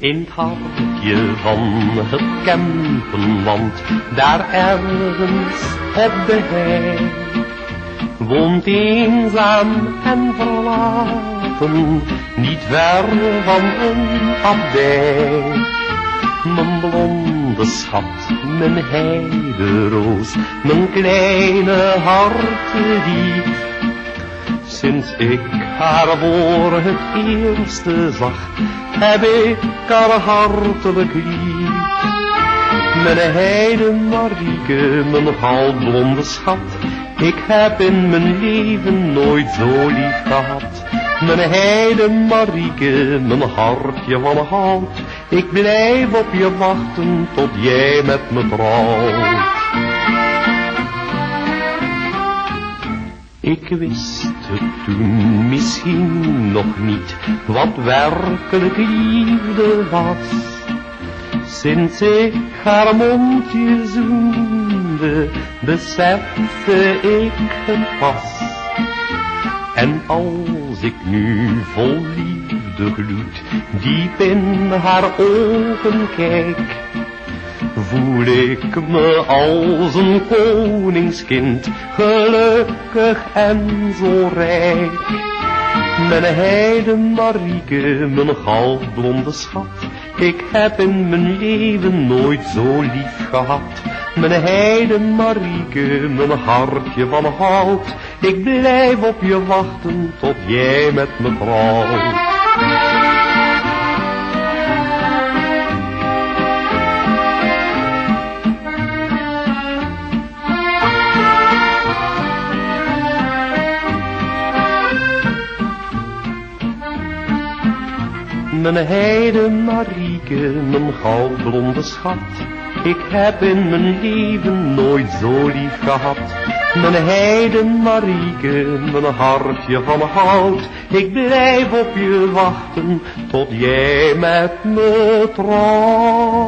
In het hartje van het Kempenland, daar ergens op de hei, woont eenzaam en verlaten, niet ver van een abdij. Mijn blonde schat, mijn heideroos, mijn kleine hartedief. Sinds ik haar voor het eerste zag, heb ik haar hartelijk lief. Mijn heide Marieke, mijn goudblonde schat, ik heb in mijn leven nooit zo lief gehad. Mijn heide Marieke, mijn hartje van hout, ik blijf op je wachten tot jij met me trouwt. Ik wist het toen misschien nog niet, wat werkelijk liefde was. Sinds ik haar mondje zoende, besefte ik het pas. En als ik nu vol liefdegloed diep in haar ogen kijk, voel ik me als een koningskind, gelukkig en zo rijk. Mijn heide Marieke, mijn goudblonde schat, ik heb in mijn leven nooit zo lief gehad. Mijn heide Marieke, mijn hartje van hout, ik blijf op je wachten tot jij met me trouwt. Mijn heide Marieke, mijn goudblonde schat, ik heb in mijn leven nooit zo lief gehad. Mijn heide Marieke, mijn hartje van hout, ik blijf op je wachten tot jij met me trouwt.